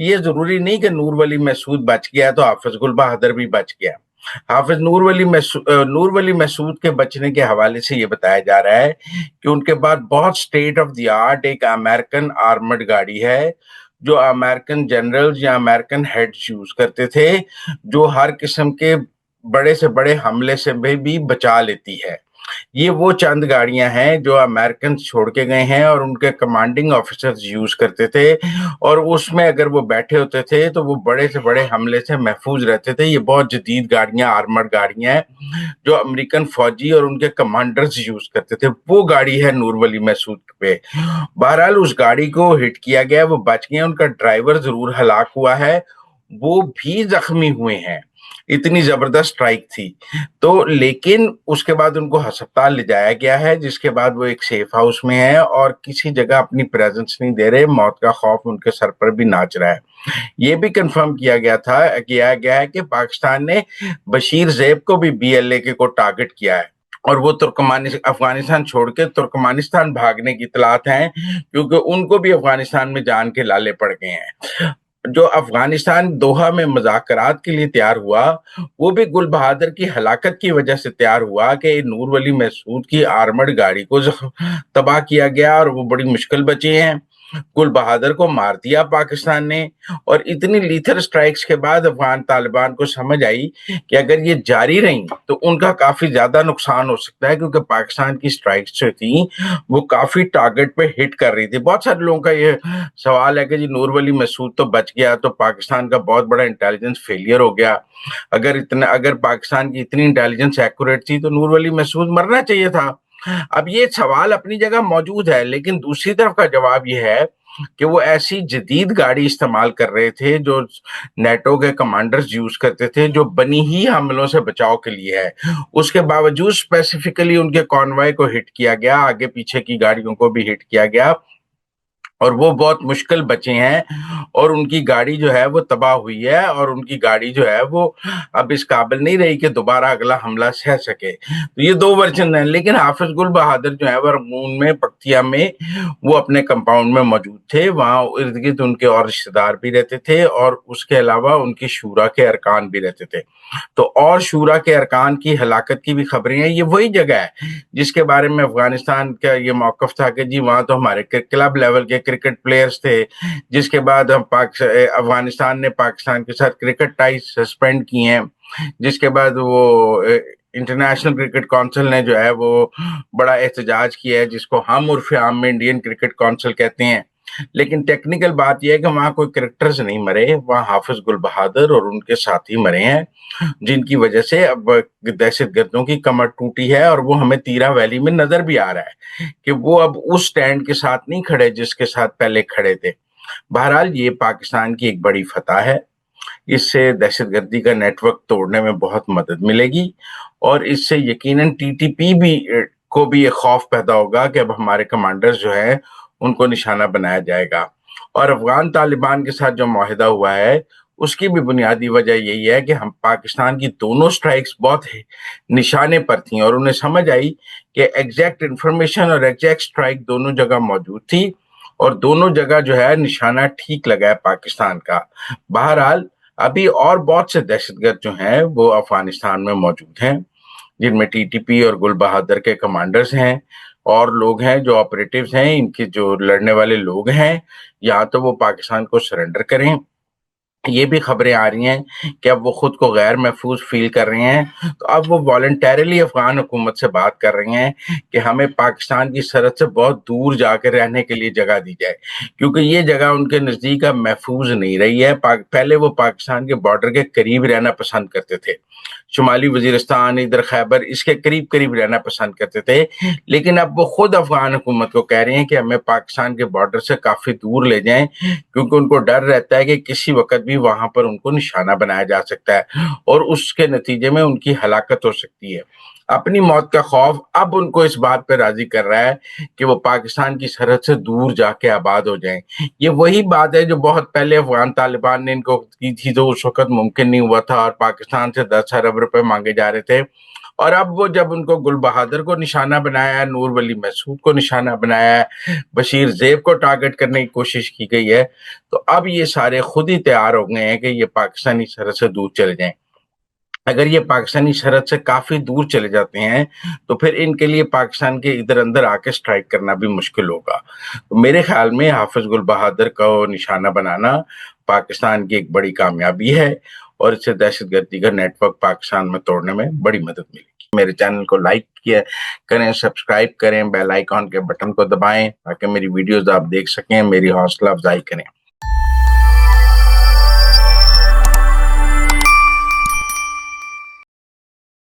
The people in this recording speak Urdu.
یہ ضروری نہیں کہ نور ولی محسود بچ گیا تو حافظ گل بہادر بھی بچ گیا. حافظ نور ولی محسود کے بچنے کے حوالے سے یہ بتایا جا رہا ہے کہ ان کے بعد بہت سٹیٹ آف دی آرٹ ایک امریکن آرمڈ گاڑی ہے جو امریکن جنرلز یا امریکن ہیڈز یوز کرتے تھے، جو ہر قسم کے بڑے سے بڑے حملے سے بھی بچا لیتی ہے. یہ وہ چند گاڑیاں ہیں جو امریکن چھوڑ کے گئے ہیں اور ان کے کمانڈنگ آفیسرز یوز کرتے تھے، اور اس میں اگر وہ بیٹھے ہوتے تھے تو وہ بڑے سے بڑے حملے سے محفوظ رہتے تھے. یہ بہت جدید گاڑیاں، آرمڈ گاڑیاں ہیں جو امریکن فوجی اور ان کے کمانڈرز یوز کرتے تھے. وہ گاڑی ہے نور ولی محسود پہ. بہرحال اس گاڑی کو ہٹ کیا گیا، وہ بچ گئے. ان کا ڈرائیور ضرور ہلاک ہوا ہے، وہ بھی زخمی ہوئے ہیں. اتنی زبردست سٹرائک تھی. تو لیکن اس کے بعد ان کو ہسپتال لے جایا گیا ہے، جس کے بعد وہ ایک سیف ہاؤس میں ہے اور کسی جگہ اپنی پریزنس نہیں دے رہے. موت کا خوف ان کے سر پر بھی ناچ رہا ہے. یہ بھی کنفرم کیا گیا ہے کہ پاکستان نے بشیر زیب کو بھی BLA کو ٹارگٹ کیا ہے، اور وہ افغانستان چھوڑ کے ترکمانستان بھاگنے کی اطلاعات ہیں، کیونکہ ان کو بھی افغانستان میں جان کے لالے پڑ گئے ہیں. جو افغانستان دوحہ میں مذاکرات کے لیے تیار ہوا، وہ بھی گل بہادر کی ہلاکت کی وجہ سے تیار ہوا کہ نور ولی محسود کی آرمڈ گاڑی کو تباہ کیا گیا اور وہ بڑی مشکل بچے ہیں. گل بہادر کو مار دیا پاکستان نے، اور اتنی لیتھر سٹرائکس کے بعد افغان طالبان کو سمجھ آئی کہ اگر یہ جاری رہیں تو ان کا کافی زیادہ نقصان ہو سکتا ہے، کیونکہ پاکستان کی سٹرائکس جو تھیں وہ کافی ٹارگٹ پہ ہٹ کر رہی تھی. بہت سارے لوگوں کا یہ سوال ہے کہ جی نور ولی محسود تو بچ گیا تو پاکستان کا بہت بڑا انٹیلیجنس فیلئر ہو گیا. اگر پاکستان کی اتنی انٹیلیجنس ایکوریٹ تھی تو نور ولی محسود مرنا چاہیے تھا. اب یہ سوال اپنی جگہ موجود ہے، لیکن دوسری طرف کا جواب یہ ہے کہ وہ ایسی جدید گاڑی استعمال کر رہے تھے جو نیٹو کے کمانڈرز یوز کرتے تھے، جو بنی ہی حملوں سے بچاؤ کے لیے ہے. اس کے باوجود اسپیسیفکلی ان کے کانوائے کو ہٹ کیا گیا، آگے پیچھے کی گاڑیوں کو بھی ہٹ کیا گیا، اور وہ بہت مشکل بچے ہیں، اور ان کی گاڑی جو ہے وہ تباہ ہوئی ہے، اور ان کی گاڑی جو ہے وہ اب اس قابل نہیں رہی کہ دوبارہ اگلا حملہ سہ سکے. تو یہ دو ورژن ہیں. لیکن حافظ گل بہادر جو ہے وہ رنگون میں، پکتیا میں، وہ اپنے کمپاؤنڈ میں موجود تھے. وہاں ارد گرد ان کے اور رشتہ دار بھی رہتے تھے، اور اس کے علاوہ ان کی شورا کے ارکان بھی رہتے تھے. تو اور شورا کے ارکان کی ہلاکت کی بھی خبریں ہیں. یہ وہی جگہ ہے جس کے بارے میں افغانستان کا یہ موقف تھا کہ جی وہاں تو ہمارے کلب لیول کے کرکٹ پلیئرز تھے، جس کے بعد افغانستان نے پاکستان کے ساتھ کرکٹ ٹائز سسپینڈ کی ہیں، جس کے بعد وہ انٹرنیشنل کرکٹ کونسل نے جو ہے وہ بڑا احتجاج کیا ہے، جس کو ہم عرف عام میں انڈین کرکٹ کونسل کہتے ہیں. لیکن ٹیکنیکل بات یہ ہے کہ وہاں کوئی کرکٹرز نہیں مرے، وہاں حافظ گل بہادر اور ان کے ساتھی مرے ہیں، جن کی وجہ سے اب دہشت گردوں کی کمر ٹوٹی ہے. اور وہ ہمیں تیرا ویلی میں نظر بھی آ رہا ہے کہ وہ اب اس سٹینڈ کے ساتھ نہیں کھڑے جس کے ساتھ پہلے کھڑے تھے. بہرحال یہ پاکستان کی ایک بڑی فتح ہے. اس سے دہشت گردی کا نیٹ ورک توڑنے میں بہت مدد ملے گی، اور اس سے یقیناً TTP کو بھی یہ خوف پیدا ہوگا کہ اب ہمارے کمانڈرز جو ہیں ان کو نشانہ بنایا جائے گا. اور افغان طالبان کے ساتھ جو معاہدہ ہوا ہے اس کی بھی بنیادی وجہ یہی ہے کہ ہم پاکستان کی دونوں سٹرائکس بہت نشانے پر تھیں، اور انہیں سمجھ آئی کہ ایگزیکٹ انفارمیشن اور ایگزیکٹ سٹرائک دونوں جگہ موجود تھی، اور دونوں جگہ جو ہے نشانہ ٹھیک لگا ہے پاکستان کا. بہرحال ابھی اور بہت سے دہشت گرد جو ہیں وہ افغانستان میں موجود ہیں، جن میں TTP اور گل بہادر کے کمانڈرز ہیں، اور لوگ ہیں جو آپریٹیوز ہیں، ان کے جو لڑنے والے لوگ ہیں، یا تو وہ پاکستان کو سرنڈر کریں. یہ بھی خبریں آ رہی ہیں کہ اب وہ خود کو غیر محفوظ فیل کر رہے ہیں، تو اب وہ والنٹیرلی افغان حکومت سے بات کر رہے ہیں کہ ہمیں پاکستان کی سرحد سے بہت دور جا کے رہنے کے لیے جگہ دی جائے، کیونکہ یہ جگہ ان کے نزدیک اب محفوظ نہیں رہی ہے. پہلے وہ پاکستان کے بارڈر کے قریب رہنا پسند کرتے تھے، شمالی وزیرستان، ادھر خیبر، اس کے قریب رہنا پسند کرتے تھے. لیکن اب وہ خود افغان حکومت کو کہہ رہے ہیں کہ ہمیں پاکستان کے بارڈر سے کافی دور لے جائیں، کیونکہ ان کو ڈر رہتا ہے کہ کسی وقت بھی وہاں پر ان کو نشانہ بنایا جا سکتا ہے، اور اس کے نتیجے میں ان کی ہلاکت ہو سکتی ہے. اپنی موت کا خوف اب ان کو اس بات پہ راضی کر رہا ہے کہ وہ پاکستان کی سرحد سے دور جا کے آباد ہو جائیں. یہ وہی بات ہے جو بہت پہلے افغان طالبان نے ان کو کی تھی، تو اس وقت ممکن نہیں ہوا تھا، اور پاکستان سے 10 ارب روپے مانگے جا رہے تھے، اور اب وہ جب ان کو گل بہادر کو نشانہ بنایا ہے، نور ولی محسود کو نشانہ بنایا ہے، بشیر زیب کو ٹارگٹ کرنے کی کوشش کی گئی ہے، تو اب یہ سارے خود ہی تیار ہو گئے ہیں کہ یہ پاکستانی سرحد سے دور چلے جائیں۔ اگر یہ پاکستانی سرحد سے کافی دور چلے جاتے ہیں تو پھر ان کے لیے پاکستان کے ادھر اندر آ کے سٹرائک کرنا بھی مشکل ہوگا۔ تو میرے خیال میں حافظ گل بہادر کو نشانہ بنانا پاکستان کی ایک بڑی کامیابی ہے، اور اس سے دہشت گردی کا نیٹ ورک پاکستان میں توڑنے میں بڑی مدد ملے گی۔ میرے چینل کو لائک کریں، سبسکرائب کریں، بیل آئیکن کے بٹن کو دبائیں تاکہ میری ویڈیوز آپ دیکھ سکیں، میری حوصلہ افزائی کریں۔